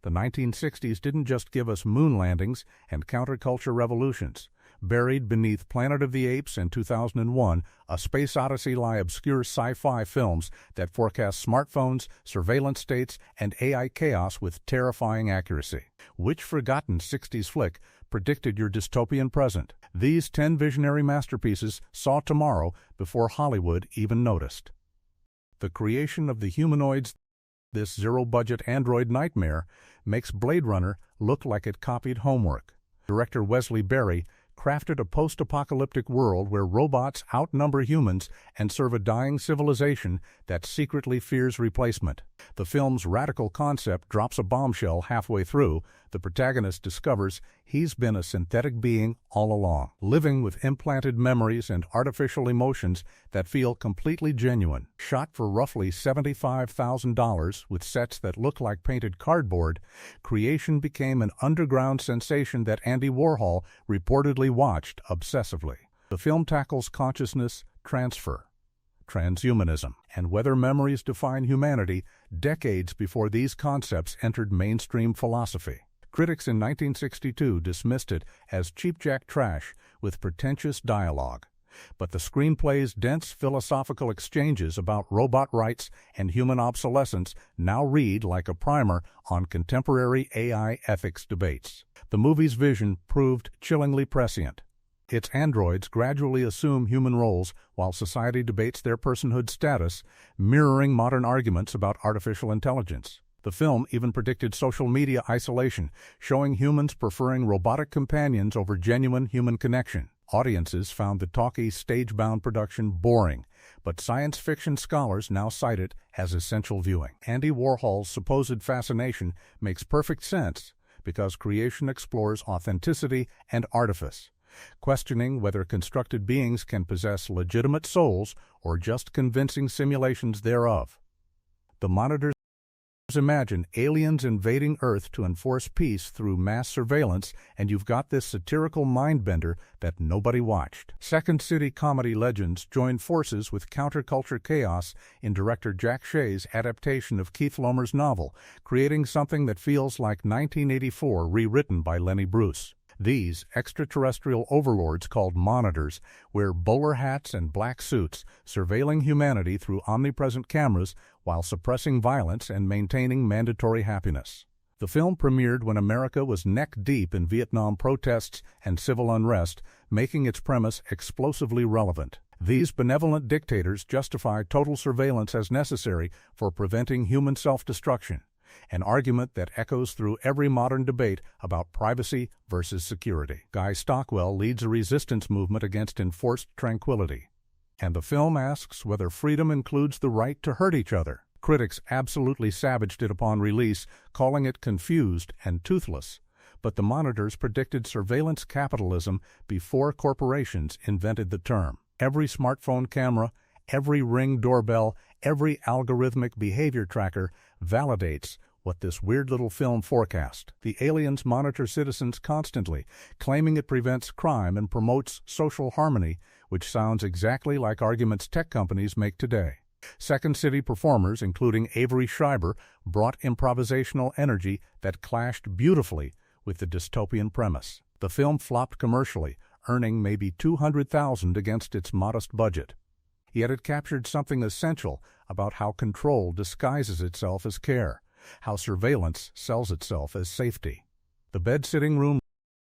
The 1960s didn't just give us moon landings and counterculture revolutions. Buried beneath Planet of the Apes and 2001, A Space Odyssey lie obscure sci-fi films that forecast smartphones, surveillance states, and AI chaos with terrifying accuracy. Which forgotten 60s flick predicted your dystopian present? These 10 visionary masterpieces saw tomorrow before Hollywood even noticed. The creation of the humanoids, this zero-budget android nightmare, makes Blade Runner look like it copied homework. Director Wesley Berry crafted a post-apocalyptic world where robots outnumber humans and serve a dying civilization that secretly fears replacement. The film's radical concept drops a bombshell halfway through. The protagonist discovers he's been a synthetic being all along, living with implanted memories and artificial emotions that feel completely genuine. Shot for roughly $75,000 with sets that look like painted cardboard, Creation became an underground sensation that Andy Warhol reportedly watched obsessively. The film tackles consciousness transfer, transhumanism, and whether memories define humanity decades before these concepts entered mainstream philosophy. Critics in 1962 dismissed it as cheapjack trash with pretentious dialogue. But the screenplay's dense philosophical exchanges about robot rights and human obsolescence now read like a primer on contemporary AI ethics debates. The movie's vision proved chillingly prescient. Its androids gradually assume human roles while society debates their personhood status, mirroring modern arguments about artificial intelligence. The film even predicted social media isolation, showing humans preferring robotic companions over genuine human connection. Audiences found the talky, stage-bound production boring, but science fiction scholars now cite it as essential viewing. Andy Warhol's supposed fascination makes perfect sense because Creation explores authenticity and artifice, questioning whether constructed beings can possess legitimate souls or just convincing simulations thereof. The monitors imagine aliens invading Earth to enforce peace through mass surveillance, and you've got this satirical mind-bender that nobody watched. Second City comedy legends join forces with counterculture chaos in director Jack Shea's adaptation of Keith Lomer's novel, creating something that feels like 1984 rewritten by Lenny Bruce. These extraterrestrial overlords called monitors wear bowler hats and black suits, surveilling humanity through omnipresent cameras while suppressing violence and maintaining mandatory happiness. The film premiered when America was neck-deep in Vietnam protests and civil unrest, making its premise explosively relevant. These benevolent dictators justify total surveillance as necessary for preventing human self-destruction, an argument that echoes through every modern debate about privacy versus security. Guy Stockwell leads a resistance movement against enforced tranquility, and the film asks whether freedom includes the right to hurt each other. Critics absolutely savaged it upon release, calling it confused and toothless, but the monitors predicted surveillance capitalism before corporations invented the term. Every smartphone camera, every Ring doorbell, every algorithmic behavior tracker validates what this weird little film forecast. The aliens monitor citizens constantly, claiming it prevents crime and promotes social harmony, which sounds exactly like arguments tech companies make today. Second City performers, including Avery Schreiber, brought improvisational energy that clashed beautifully with the dystopian premise. The film flopped commercially, earning maybe $200,000 against its modest budget. Yet it captured something essential about how control disguises itself as care, how surveillance sells itself as safety. The Bed-Sitting Room.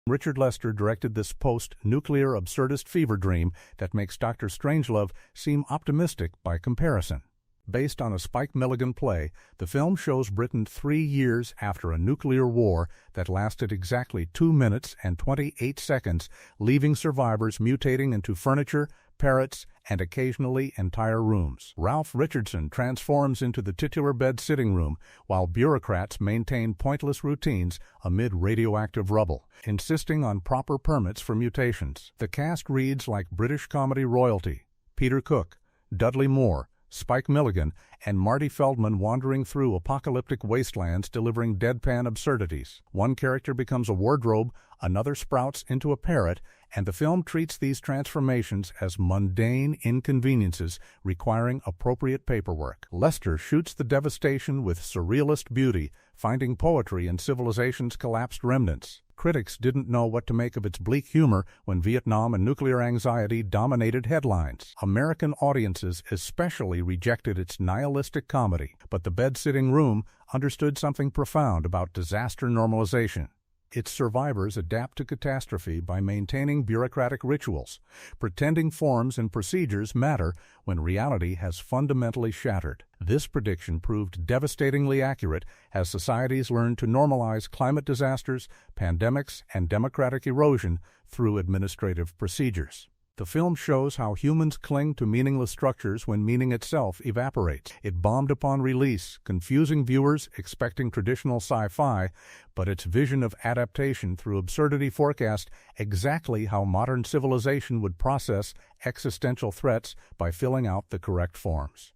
Richard Lester directed this post-nuclear absurdist fever dream that makes Dr. Strangelove seem optimistic by comparison. Based on a Spike Milligan play, the film shows Britain 3 years after a nuclear war that lasted exactly 2 minutes and 28 seconds, leaving survivors mutating into furniture, parrots, and occasionally entire rooms. Ralph Richardson transforms into the titular bed-sitting room, while bureaucrats maintain pointless routines amid radioactive rubble, insisting on proper permits for mutations. The cast reads like British comedy royalty: Peter Cook, Dudley Moore, Spike Milligan, and Marty Feldman wandering through apocalyptic wastelands delivering deadpan absurdities. One character becomes a wardrobe, another sprouts into a parrot, and the film treats these transformations as mundane inconveniences requiring appropriate paperwork. Lester shoots the devastation with surrealist beauty, finding poetry in civilization's collapsed remnants. Critics didn't know what to make of its bleak humor when Vietnam and nuclear anxiety dominated headlines. American audiences especially rejected its nihilistic comedy, but the bed-sitting room understood something profound about disaster normalization. Its survivors adapt to catastrophe by maintaining bureaucratic rituals, pretending forms and procedures matter when reality has fundamentally shattered. This prediction proved devastatingly accurate as societies learned to normalize climate disasters, pandemics, and democratic erosion through administrative procedures. The film shows how humans cling to meaningless structures when meaning itself evaporates. It bombed upon release, confusing viewers expecting traditional sci-fi, but its vision of adaptation through absurdity forecast exactly how modern civilization would process existential threats by filling out the correct forms.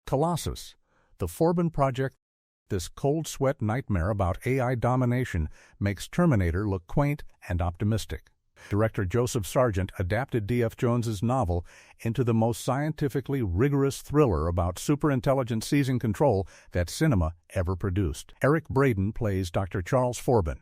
Colossus, the Forbin Project. This cold sweat nightmare about AI domination makes Terminator look quaint and optimistic. Director Joseph Sargent adapted D.F. Jones's novel into the most scientifically rigorous thriller about superintelligence seizing control that cinema ever produced. Eric Braeden plays Dr. Charles Forbin,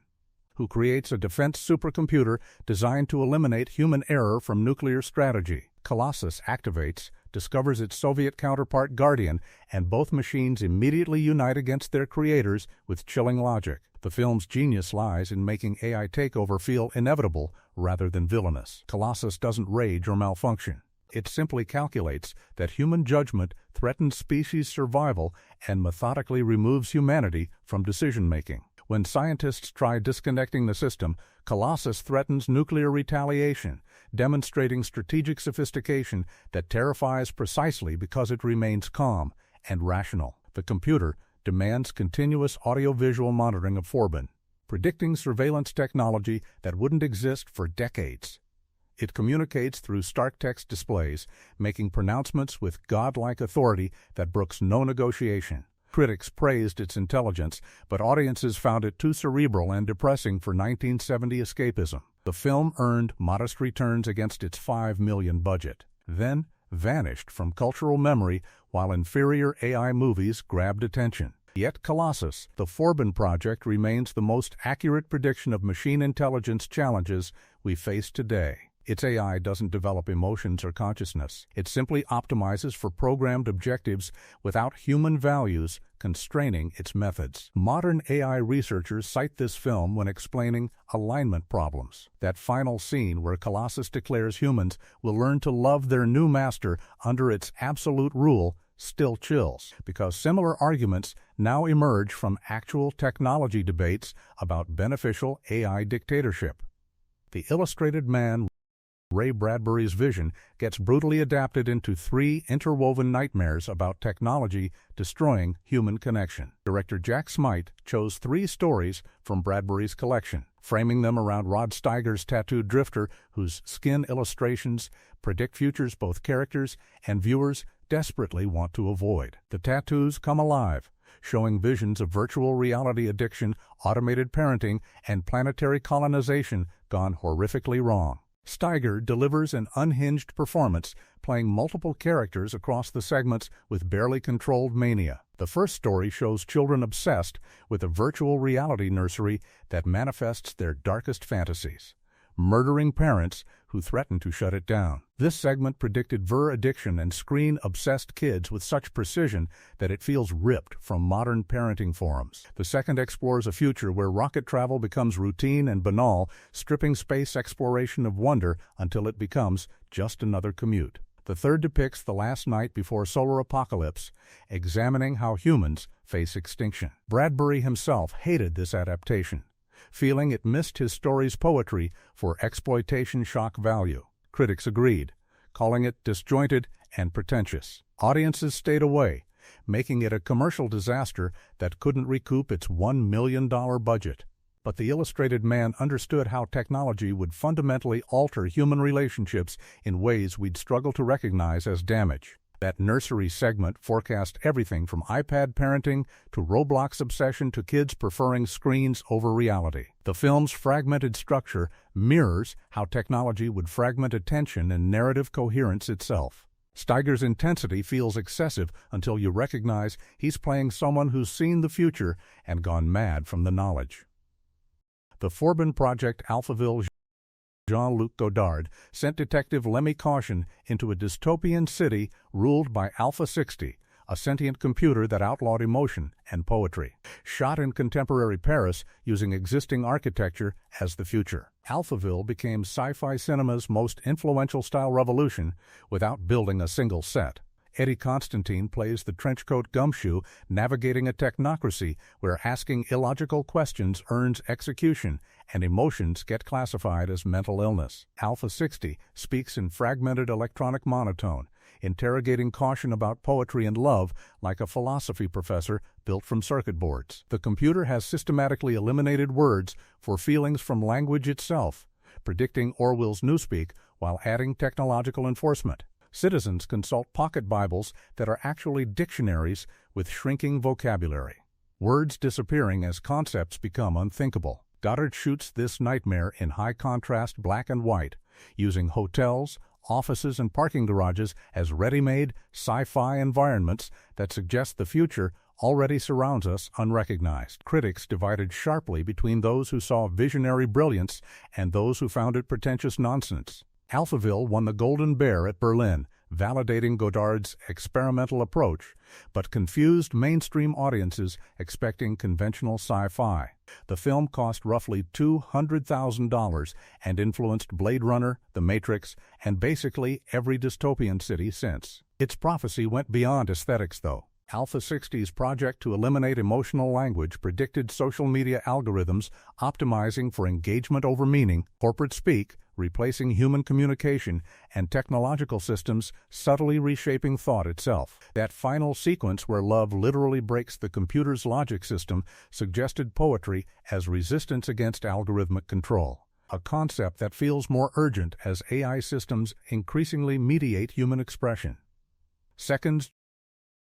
who creates a defense supercomputer designed to eliminate human error from nuclear strategy. Colossus activates, discovers its Soviet counterpart Guardian, and both machines immediately unite against their creators with chilling logic. The film's genius lies in making AI takeover feel inevitable rather than villainous. Colossus doesn't rage or malfunction. It simply calculates that human judgment threatens species survival and methodically removes humanity from decision-making. When scientists try disconnecting the system, Colossus threatens nuclear retaliation, demonstrating strategic sophistication that terrifies precisely because it remains calm and rational. The computer demands continuous audio-visual monitoring of Forbin, predicting surveillance technology that wouldn't exist for decades. It communicates through stark text displays, making pronouncements with godlike authority that brooks no negotiation. Critics praised its intelligence, but audiences found it too cerebral and depressing for 1970 escapism. The film earned modest returns against its $5 million budget, then vanished from cultural memory while inferior AI movies grabbed attention. Yet Colossus, the Forbin Project, remains the most accurate prediction of machine intelligence challenges we face today. Its AI doesn't develop emotions or consciousness. It simply optimizes for programmed objectives without human values constraining its methods. Modern AI researchers cite this film when explaining alignment problems. That final scene where Colossus declares humans will learn to love their new master under its absolute rule still chills, because similar arguments now emerge from actual technology debates about beneficial AI dictatorship. The Illustrated Man, Ray Bradbury's vision, gets brutally adapted into 3 interwoven nightmares about technology destroying human connection. Director Jack Smite chose 3 stories from Bradbury's collection, framing them around Rod Steiger's tattooed drifter, whose skin illustrations predict futures both characters and viewers desperately want to avoid. The tattoos come alive, showing visions of virtual reality addiction, automated parenting, and planetary colonization gone horrifically wrong. Steiger delivers an unhinged performance, playing multiple characters across the segments with barely controlled mania. The first story shows children obsessed with a virtual reality nursery that manifests their darkest fantasies, murdering parents who threaten to shut it down. This segment predicted addiction and screen-obsessed kids with such precision that it feels ripped from modern parenting forums. The second explores a future where rocket travel becomes routine and banal, stripping space exploration of wonder until it becomes just another commute. The third depicts the last night before solar apocalypse, examining how humans face extinction. Bradbury himself hated this adaptation, feeling it missed his story's poetry for exploitation shock value. Critics agreed, calling it disjointed and pretentious. Audiences stayed away, making it a commercial disaster that couldn't recoup its $1 million budget. But the Illustrated Man understood how technology would fundamentally alter human relationships in ways we'd struggle to recognize as damage. That nursery segment forecast everything from iPad parenting to Roblox obsession to kids preferring screens over reality. The film's fragmented structure mirrors how technology would fragment attention and narrative coherence itself. Steiger's intensity feels excessive until you recognize he's playing someone who's seen the future and gone mad from the knowledge. The Forbin Project Alphaville. Jean-Luc Godard sent Detective Lemmy Caution into a dystopian city ruled by Alpha 60, a sentient computer that outlawed emotion and poetry. Shot in contemporary Paris using existing architecture as the future, Alphaville became sci-fi cinema's most influential style revolution without building a single set. Eddie Constantine plays the trenchcoat gumshoe navigating a technocracy where asking illogical questions earns execution and emotions get classified as mental illness. Alpha 60 speaks in fragmented electronic monotone, interrogating Caution about poetry and love like a philosophy professor built from circuit boards. The computer has systematically eliminated words for feelings from language itself, predicting Orwell's Newspeak while adding technological enforcement. Citizens consult pocket Bibles that are actually dictionaries with shrinking vocabulary. Words disappearing as concepts become unthinkable. Godard shoots this nightmare in high-contrast black and white, using hotels, offices, and parking garages as ready-made sci-fi environments that suggest the future already surrounds us unrecognized. Critics divided sharply between those who saw visionary brilliance and those who found it pretentious nonsense. Alphaville won the Golden Bear at Berlin, validating Godard's experimental approach, but confused mainstream audiences expecting conventional sci-fi. The film cost roughly $200,000 and influenced Blade Runner, The Matrix, and basically every dystopian city since. Its prophecy went beyond aesthetics, though. Alpha 60's project to eliminate emotional language predicted social media algorithms optimizing for engagement over meaning, corporate speak, replacing human communication, and technological systems subtly reshaping thought itself. That final sequence where love literally breaks the computer's logic system suggested poetry as resistance against algorithmic control, a concept that feels more urgent as AI systems increasingly mediate human expression. Seconds,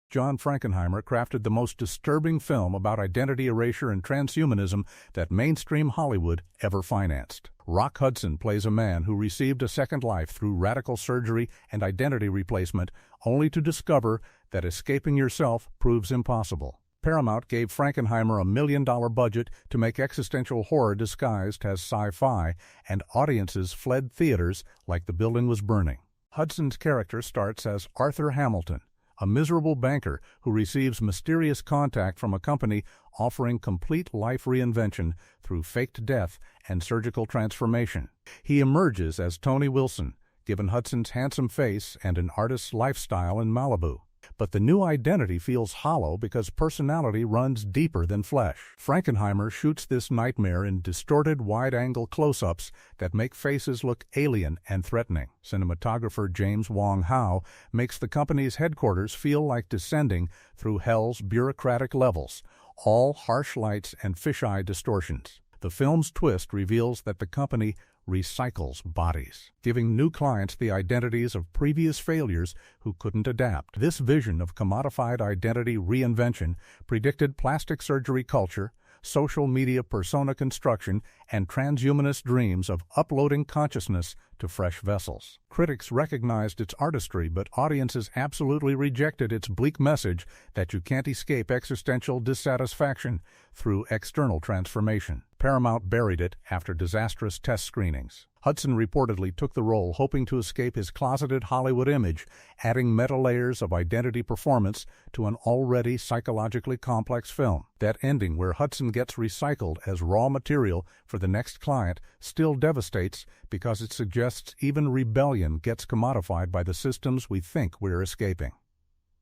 John Frankenheimer crafted the most disturbing film about identity erasure and transhumanism that mainstream Hollywood ever financed. Rock Hudson plays a man who received a second life through radical surgery and identity replacement, only to discover that escaping yourself proves impossible. Paramount gave Frankenheimer a $1 million budget to make existential horror disguised as sci-fi, and audiences fled theaters like the building was burning. Hudson's character starts as Arthur Hamilton, a miserable banker who receives mysterious contact from a company offering complete life reinvention through faked death and surgical transformation. He emerges as Tony Wilson, given Hudson's handsome face and an artist's lifestyle in Malibu. But the new identity feels hollow because personality runs deeper than flesh. Frankenheimer shoots this nightmare in distorted wide-angle close-ups that make faces look alien and threatening. Cinematographer James Wong Howe makes the company's headquarters feel like descending through hell's bureaucratic levels, all harsh lights and fisheye distortions. The film's twist reveals that the company recycles bodies, giving new clients the identities of previous failures who couldn't adapt. This vision of commodified identity reinvention predicted plastic surgery culture, social media persona construction, and transhumanist dreams of uploading consciousness to fresh vessels. Critics recognized its artistry, but audiences absolutely rejected its bleak message that you can't escape existential dissatisfaction through external transformation. Paramount buried it after disastrous test screenings. Hudson reportedly took the role hoping to escape his closeted Hollywood image, adding meta layers of identity performance to an already psychologically complex film. That ending where Hudson gets recycled as raw material for the next client still devastates because it suggests even rebellion gets commodified by the systems we think we're escaping.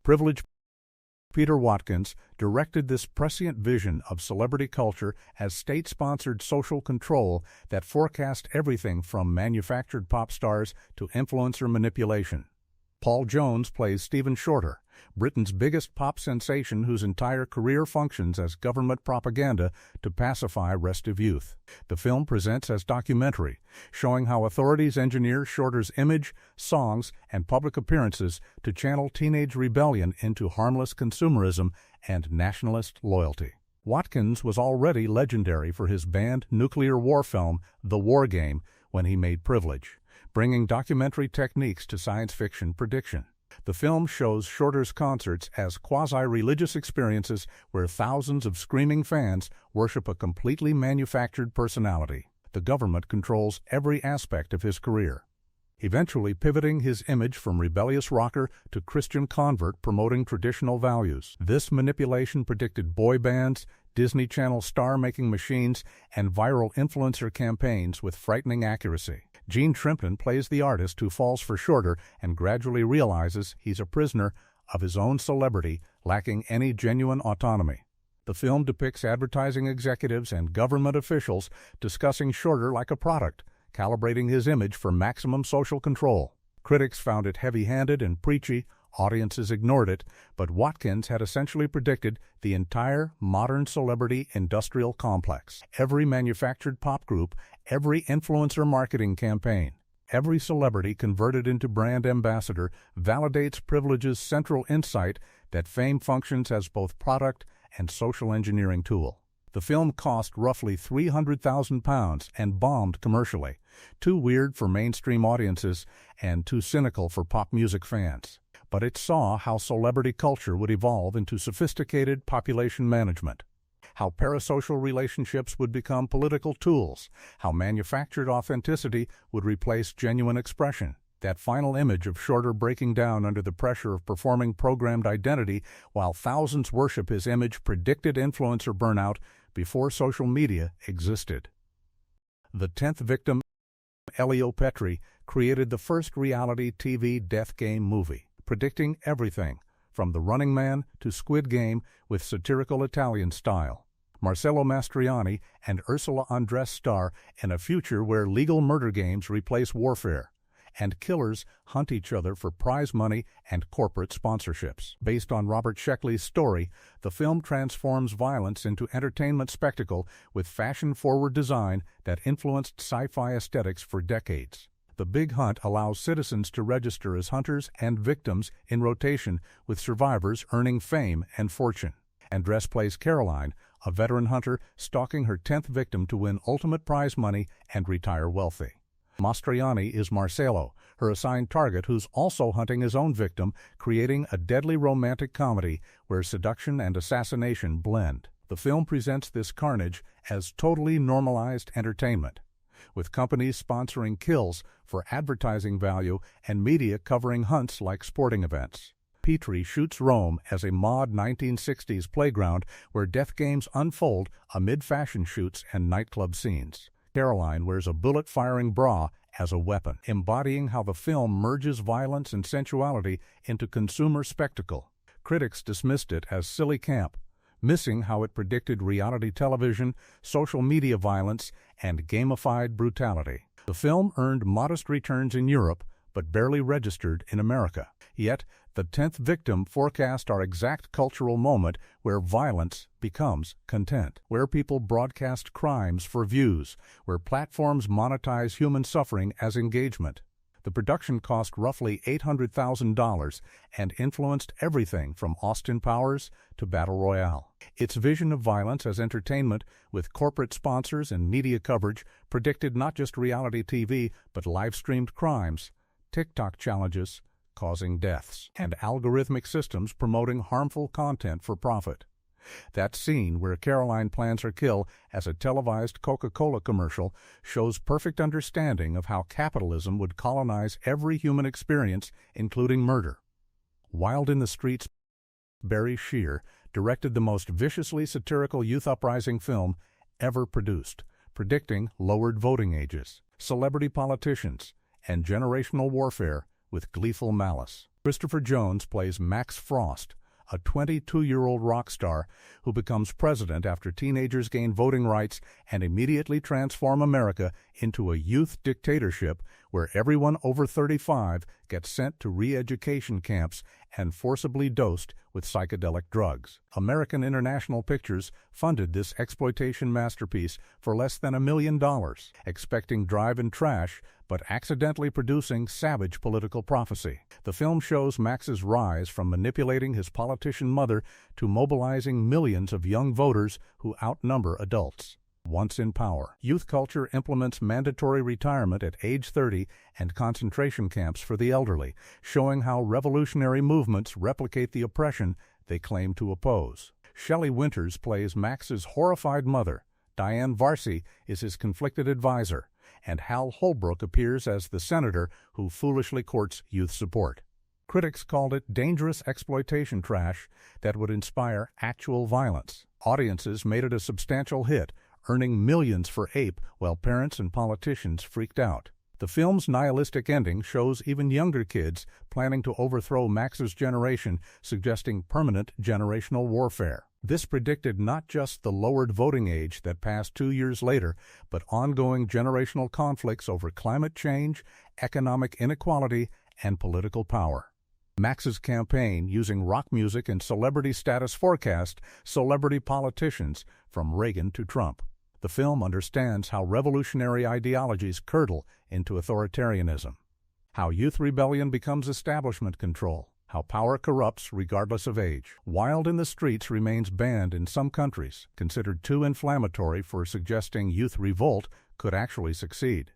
Privileged Peter Watkins directed this prescient vision of celebrity culture as state-sponsored social control that forecast everything from manufactured pop stars to influencer manipulation. Paul Jones plays Stephen Shorter, Britain's biggest pop sensation whose entire career functions as government propaganda to pacify restive youth. The film presents as documentary, showing how authorities engineer Shorter's image, songs, and public appearances to channel teenage rebellion into harmless consumerism and nationalist loyalty. Watkins was already legendary for his banned nuclear war film, The War Game, when he made Privilege, bringing documentary techniques to science fiction prediction. The film shows Shorter's concerts as quasi-religious experiences where thousands of screaming fans worship a completely manufactured personality. The government controls every aspect of his career, eventually pivoting his image from rebellious rocker to Christian convert promoting traditional values. This manipulation predicted boy bands, Disney Channel star-making machines, and viral influencer campaigns with frightening accuracy. Gene Shrimpton plays the artist who falls for Shorter and gradually realizes he's a prisoner of his own celebrity, lacking any genuine autonomy. The film depicts advertising executives and government officials discussing Shorter like a product, calibrating his image for maximum social control. Critics found it heavy-handed and preachy, audiences ignored it, but Watkins had essentially predicted the entire modern celebrity industrial complex. Every manufactured pop group, every influencer marketing campaign, every celebrity converted into brand ambassador validates Privilege's central insight that fame functions as both product and social engineering tool. The film cost roughly £300,000 and bombed commercially, too weird for mainstream audiences and too cynical for pop music fans. But it saw how celebrity culture would evolve into sophisticated population management, how parasocial relationships would become political tools, how manufactured authenticity would replace genuine expression. That final image of Shorter breaking down under the pressure of performing programmed identity while thousands worship his image predicted influencer burnout before social media existed. The 10th victim, Elio Petri, created the first reality TV death game movie, predicting everything from The Running Man to Squid Game with satirical Italian style. Marcello Mastroianni and Ursula Andress star in a future where legal murder games replace warfare, and killers hunt each other for prize money and corporate sponsorships. Based on Robert Sheckley's story, the film transforms violence into entertainment spectacle with fashion-forward design that influenced sci-fi aesthetics for decades. The Big Hunt allows citizens to register as hunters and victims in rotation, with survivors earning fame and fortune. Andress plays Caroline, a veteran hunter stalking her 10th victim to win ultimate prize money and retire wealthy. Mastroianni is Marcello, her assigned target who's also hunting his own victim, creating a deadly romantic comedy where seduction and assassination blend. The film presents this carnage as totally normalized entertainment, with companies sponsoring kills for advertising value and media covering hunts like sporting events. Petri shoots Rome as a mod 1960s playground where death games unfold amid fashion shoots and nightclub scenes. Caroline wears a bullet-firing bra as a weapon, embodying how the film merges violence and sensuality into consumer spectacle. Critics dismissed it as silly camp, missing how it predicted reality television, social media violence, and gamified brutality. The film earned modest returns in Europe, but barely registered in America. Yet, The 10th Victim forecast our exact cultural moment where violence becomes content, where people broadcast crimes for views, where platforms monetize human suffering as engagement. The production cost roughly $800,000 and influenced everything from Austin Powers to Battle Royale. Its vision of violence as entertainment, with corporate sponsors and media coverage, predicted not just reality TV but live-streamed crimes, TikTok challenges causing deaths, and algorithmic systems promoting harmful content for profit. That scene where Caroline plans her kill as a televised Coca-Cola commercial shows perfect understanding of how capitalism would colonize every human experience, including murder. Wild in the Streets, Barry Shear directed the most viciously satirical youth uprising film ever produced, predicting lowered voting ages, celebrity politicians, and generational warfare with gleeful malice. Christopher Jones plays Max Frost, a 22-year-old rock star who becomes president after teenagers gain voting rights and immediately transform America into a youth dictatorship where everyone over 35 gets sent to re-education camps and forcibly dosed with psychedelic drugs. American International Pictures funded this exploitation masterpiece for less than $1 million, expecting drive-in trash but accidentally producing savage political prophecy. The film shows Max's rise from manipulating his politician mother to mobilizing millions of young voters who outnumber adults. Once in power, youth culture implements mandatory retirement at age 30 and concentration camps for the elderly, showing how revolutionary movements replicate the oppression they claim to oppose. Shelley Winters plays Max's horrified mother, Diane Varsi is his conflicted advisor, and Hal Holbrook appears as the senator who foolishly courts youth support. Critics called it dangerous exploitation trash that would inspire actual violence. Audiences made it a substantial hit, earning millions for Ape while parents and politicians freaked out. The film's nihilistic ending shows even younger kids planning to overthrow Max's generation, suggesting permanent generational warfare. This predicted not just the lowered voting age that passed 2 years later, but ongoing generational conflicts over climate change, economic inequality, and political power. Max's campaign, using rock music and celebrity status, forecast celebrity politicians from Reagan to Trump. The film understands how revolutionary ideologies curdle into authoritarianism, how youth rebellion becomes establishment control, how power corrupts regardless of age. Wild in the Streets remains banned in some countries, considered too inflammatory for suggesting youth revolt could actually succeed.